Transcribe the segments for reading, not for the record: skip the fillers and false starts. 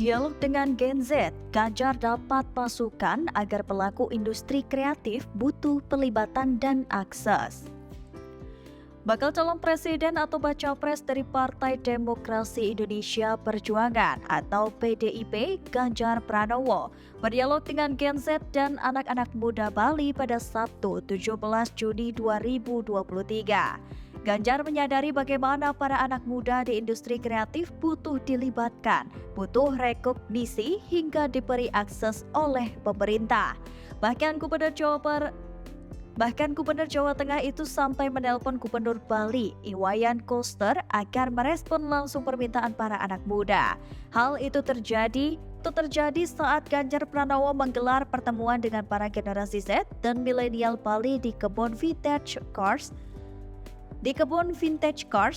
Dialog dengan Gen Z, Ganjar dapat masukan agar pelaku industri kreatif butuh pelibatan dan akses. Bakal calon presiden atau baca pres dari Partai Demokrasi Indonesia Perjuangan atau PDIP, Ganjar Pranowo, berdialog dengan Gen Z dan anak-anak muda Bali pada Sabtu 17 Juni 2023. Ganjar menyadari bagaimana para anak muda di industri kreatif butuh dilibatkan, butuh rekognisi hingga diberi akses oleh pemerintah. Bahkan Gubernur Jawa Tengah itu sampai menelpon Gubernur Bali, Iwayan Koster, agar merespon langsung permintaan para anak muda. Hal itu terjadi saat Ganjar Pranowo menggelar pertemuan dengan para generasi Z dan milenial Bali di kebun Vintage Cars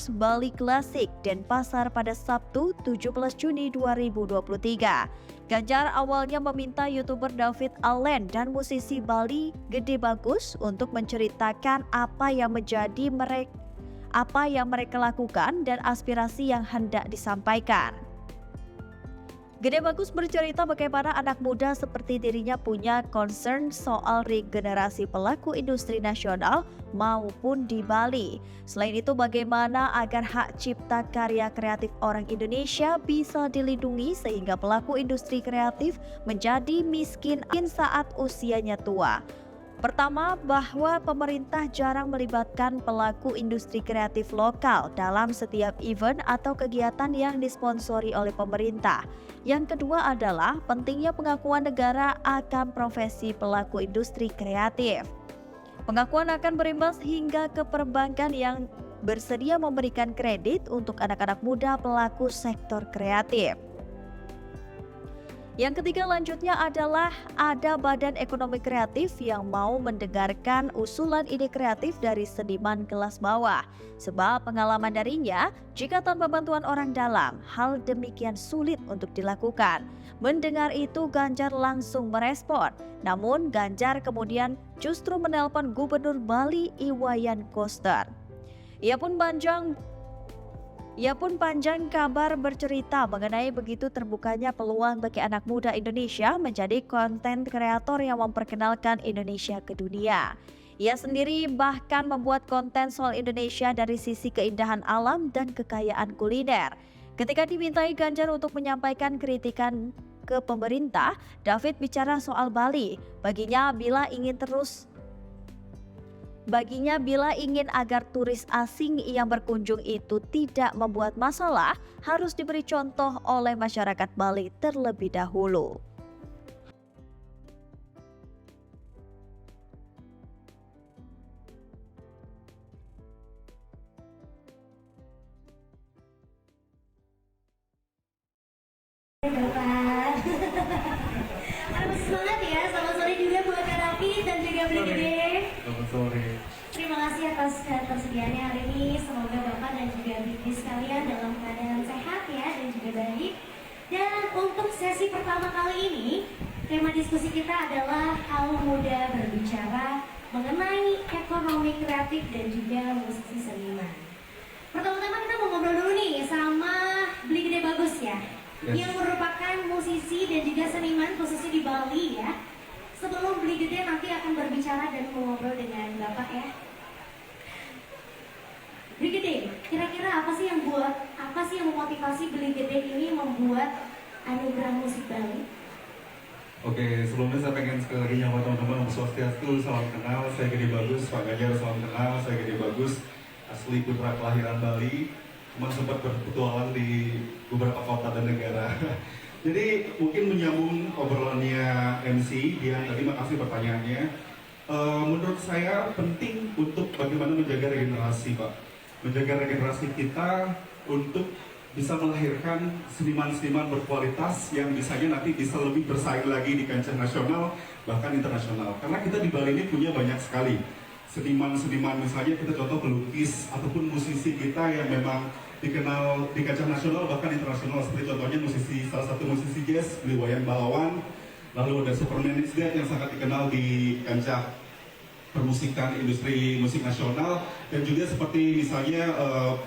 Bali Classic Denpasar pada Sabtu 17 Juni 2023. Ganjar awalnya meminta YouTuber David Allen dan musisi Bali Gede Bagus untuk menceritakan apa yang mereka lakukan dan aspirasi yang hendak disampaikan. Gede Bagus bercerita bagaimana anak muda seperti dirinya punya concern soal regenerasi pelaku industri nasional maupun di Bali. Selain itu, bagaimana agar hak cipta karya kreatif orang Indonesia bisa dilindungi sehingga pelaku industri kreatif menjadi miskin saat usianya tua. Pertama, bahwa pemerintah jarang melibatkan pelaku industri kreatif lokal dalam setiap event atau kegiatan yang disponsori oleh pemerintah. Yang kedua adalah pentingnya pengakuan negara akan profesi pelaku industri kreatif. Pengakuan akan berimbas hingga ke perbankan yang bersedia memberikan kredit untuk anak-anak muda pelaku sektor kreatif. Yang ketiga lanjutnya adalah ada badan ekonomi kreatif yang mau mendengarkan usulan ide kreatif dari seniman kelas bawah. Sebab pengalaman darinya, jika tanpa bantuan orang dalam, hal demikian sulit untuk dilakukan. Mendengar itu Ganjar langsung merespon. Namun Ganjar kemudian justru menelpon Gubernur Bali Iwayan Koster. Ia pun panjang kabar bercerita mengenai begitu terbukanya peluang bagi anak muda Indonesia menjadi konten kreator yang memperkenalkan Indonesia ke dunia. Ia sendiri bahkan membuat konten soal Indonesia dari sisi keindahan alam dan kekayaan kuliner. Ketika dimintai Ganjar untuk menyampaikan kritikan ke pemerintah, David bicara soal Bali. Baginya bila ingin agar turis asing yang berkunjung itu tidak membuat masalah, harus diberi contoh oleh masyarakat Bali terlebih dahulu. Bapak, harus semangat ya. Selamat sore juga buat Kak Raffi dan juga Beli Gede. Selamat sore. Terima kasih atas ketersediaannya hari ini. Semoga Bapak dan juga Bibi sekalian dalam keadaan sehat ya dan juga baik. Dan untuk sesi pertama kali ini, tema diskusi kita adalah kaum muda berbicara mengenai ekonomi kreatif dan juga musisi seniman. Pertama-tama kita mau ngobrol dulu nih sama Beli Gede Bagus ya. Yes. Yang merupakan musisi dan juga seniman khususnya di Bali ya. Sebelum Beli Gede nanti akan berbicara dan mengobrol dengan Bapak ya. Beli Gede, kira-kira apa sih yang memotivasi Beli Gede ini membuat anugerah musik Bali? Oke, sebelumnya saya pengen sekali lagi nyapa teman-teman Om Swastiastu, salam kenal, saya Gede Bagus, Pak Ganjar, salam kenal, saya Gede Bagus, asli putra kelahiran Bali, cuma sempat berpetualang di beberapa kota dan negara. Jadi mungkin menyambung obrolannya MC, Dian tadi, makasih pertanyaannya. Menurut saya penting untuk bagaimana menjaga regenerasi, Pak. Menjaga regenerasi kita untuk bisa melahirkan seniman-seniman berkualitas yang bisanya nanti bisa lebih bersaing lagi di kancah nasional, bahkan internasional. Karena kita di Bali ini punya banyak sekali seniman-seniman, misalnya kita contoh pelukis ataupun musisi kita yang memang dikenal di kancah nasional bahkan internasional, seperti contohnya salah satu musisi jazz Iwayan Balawan, lalu ada Superman X Dead yang sangat dikenal di kancah permusikan, industri musik nasional, dan juga seperti misalnya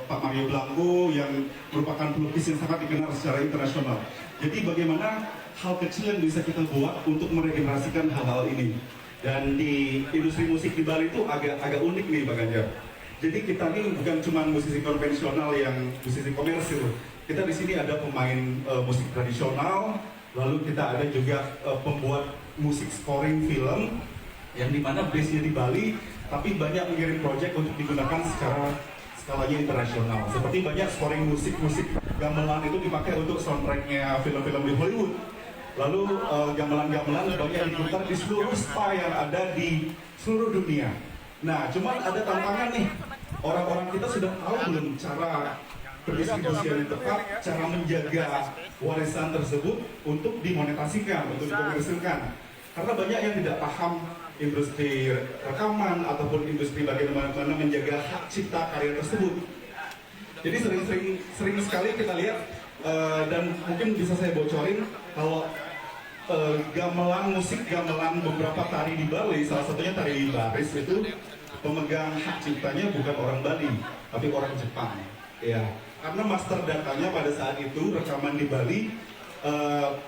Pak Mario Blanco yang merupakan pelukis yang sangat dikenal secara internasional. Jadi bagaimana hal kecil yang bisa kita buat untuk meregenerasikan hal-hal ini. Dan di industri musik di Bali itu agak unik nih Pak Ganjar. Jadi kita ini bukan cuma musisi konvensional yang musisi komersil. Kita di sini ada pemain musik tradisional, lalu kita ada juga pembuat musik scoring film, yang dimana base-nya di Bali, tapi banyak mengirim project untuk digunakan secara skalanya internasional. Seperti banyak scoring musik gamelan itu dipakai untuk soundtracknya film-film di Hollywood. Lalu gamelan-gamelan banyak diputar di seluruh spa yang ada di seluruh dunia. Nah, cuman ada tantangan nih. Orang-orang kita sudah tahu belum cara pendistribusian yang tepat, cara menjaga warisan tersebut untuk dimonetasikan, untuk dikomersilkan. Karena banyak yang tidak paham industri rekaman ataupun industri bagaimana menjaga hak cipta karya tersebut. Jadi sering sekali kita lihat dan mungkin bisa saya bocorin kalau musik gamelan beberapa tari di Bali, salah satunya tari baris itu pemegang hak ciptanya bukan orang Bali, tapi orang Jepang. Ya, karena master datanya pada saat itu rekaman di Bali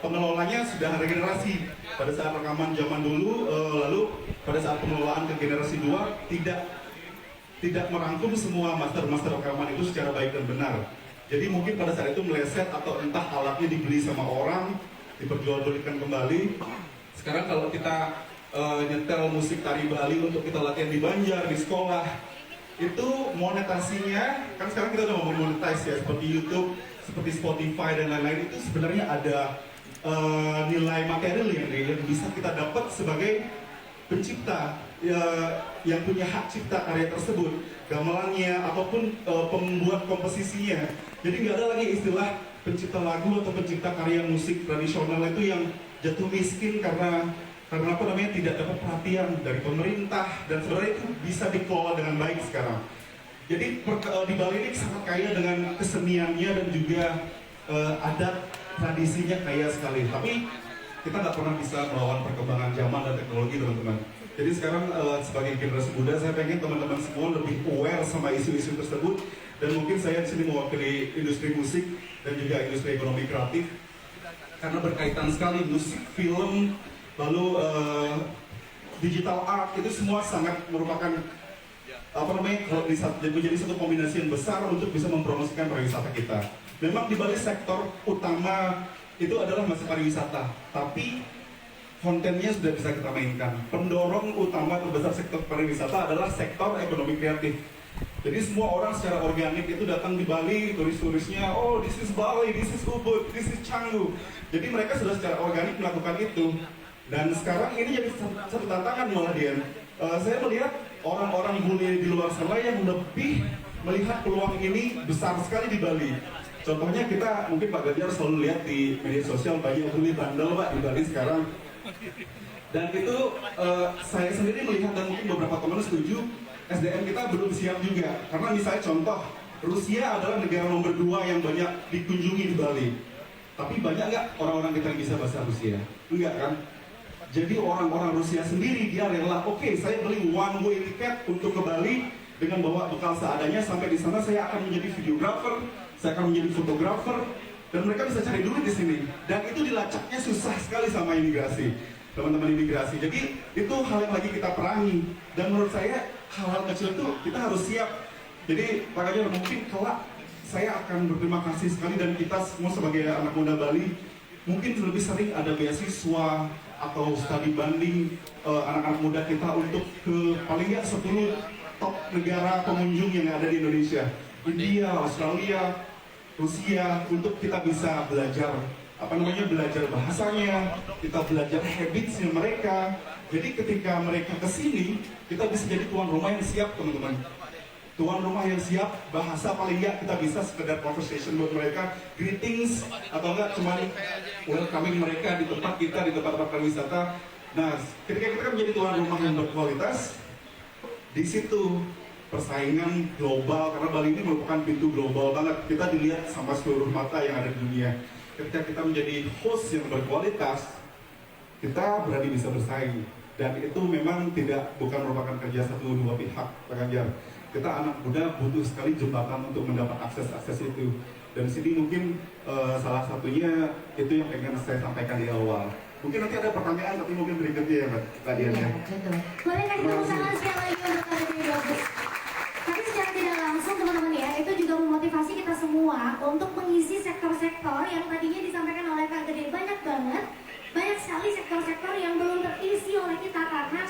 pengelolanya sudah regenerasi pada saat rekaman zaman dulu, lalu pada saat pengelolaan ke generasi 2 tidak merangkum semua master rekaman itu secara baik dan benar. Jadi mungkin pada saat itu meleset atau entah alatnya dibeli sama orang, diperjualbelikan kembali. Sekarang kalau kita nyetel musik tari Bali untuk kita latihan di Banjar, di sekolah, itu monetasinya, kan sekarang kita udah mau monetize ya, seperti YouTube, seperti Spotify dan lain-lain, itu sebenarnya ada nilai material yang bisa kita dapat sebagai pencipta yang punya hak cipta karya tersebut, gamelannya ataupun pembuat komposisinya. Jadi nggak ada lagi istilah pencipta lagu atau pencipta karya musik tradisional itu yang jatuh miskin karena apa namanya tidak dapat perhatian dari pemerintah, dan sebenarnya itu bisa dikelola dengan baik sekarang. Jadi di Bali ini sangat kaya dengan keseniannya dan juga adat tradisinya kaya sekali. Tapi kita nggak pernah bisa melawan perkembangan zaman dan teknologi, teman-teman. Jadi sekarang sebagai generasi muda, saya pengen teman-teman semua lebih aware sama isu-isu tersebut. Dan mungkin saya di sini mewakili industri musik dan juga industri ekonomi kreatif, karena berkaitan sekali musik, film, lalu digital art, itu semua sangat merupakan menjadi satu kombinasi yang besar untuk bisa mempromosikan pariwisata kita. Memang di Bali sektor utama itu adalah masih pariwisata, tapi kontennya sudah bisa kita mainkan. Pendorong utama terbesar sektor pariwisata adalah sektor ekonomi kreatif. Jadi semua orang secara organik itu datang di Bali, turis-turisnya, oh this is Bali, this is Ubud, this is Canggu. Jadi mereka sudah secara organik melakukan itu. Dan sekarang ini jadi satu tantangan malah Dian. Saya melihat orang-orang bule di luar sana yang lebih melihat peluang ini besar sekali di Bali. Contohnya kita, mungkin Pak Ganjar selalu lihat di media sosial banyak bule bandel Pak di Bali sekarang. Dan itu saya sendiri melihat, dan mungkin beberapa teman setuju, SDM kita belum siap juga. Karena misalnya contoh, Rusia adalah negara nomor 2 yang banyak dikunjungi di Bali. Tapi banyak nggak orang-orang kita yang bisa bahasa Rusia? Enggak kan? Jadi orang-orang Rusia sendiri dia rela, oke, saya beli one way tiket untuk ke Bali dengan bawa bekal seadanya, sampai di sana saya akan menjadi videographer, saya akan menjadi fotografer, dan mereka bisa cari duit di sini. Dan itu dilacaknya susah sekali sama imigrasi, teman-teman imigrasi. Jadi itu hal yang lagi kita perangi. Dan menurut saya hal-hal kecil itu kita harus siap. Jadi makanya mungkin kelak saya akan berterima kasih sekali, dan kita semua sebagai anak muda Bali mungkin lebih sering ada beasiswa atau studi banding anak-anak muda kita untuk ke paling nggak 10 top negara pengunjung yang ada di Indonesia, India, Australia, Rusia, untuk kita bisa belajar belajar bahasanya, kita belajar habitsnya mereka. Jadi ketika mereka kesini, kita bisa jadi tuan rumah yang siap, teman-teman. Tuan rumah yang siap, bahasa paling nggak kita bisa sekedar conversation buat mereka, greetings, atau enggak cuman welcoming mereka di tempat kita, di tempat-tempat pariwisata. Nah, ketika kita kan menjadi tuan rumah yang berkualitas, di situ persaingan global, karena Bali ini merupakan pintu global banget. Kita dilihat sama seluruh mata yang ada di dunia. Ketika kita menjadi host yang berkualitas, kita berani bisa bersaing. Dan itu memang bukan merupakan kerja satu dua pihak, Pak Ganjar. Kita anak muda butuh sekali jembatan untuk mendapat akses itu. Dan sini mungkin salah satunya itu yang pengen saya sampaikan di awal. Mungkin nanti ada pertanyaan, tapi mungkin berikutnya ya Mbak Dian. Iya, betul. Boleh kasih tepuk tangan sekali lagi untuk Kak Gede Bagus. Tapi secara tidak langsung teman-teman ya, itu juga memotivasi kita semua untuk mengisi sektor-sektor yang tadinya disampaikan oleh Kak Gede. Banyak banget, banyak sekali sektor-sektor yang belum terisi oleh kita karena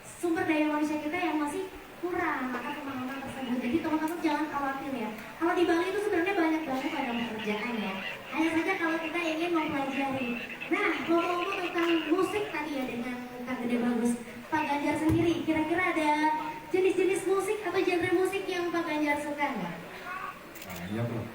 sumber daya manusia kita yang masih kurang akan pemahaman tersebut. Jadi teman-teman jangan khawatir ya. Kalau di Bali itu sebenarnya banyak banget ada pekerjaan ya. Hanya saja kalau kita ingin mempelajari. Nah, ngomong-ngomong tentang musik tadi ya dengan Kak Gede Bagus, Pak Ganjar sendiri, kira-kira ada jenis-jenis musik atau genre musik yang Pak Ganjar suka nggak? Banyak loh.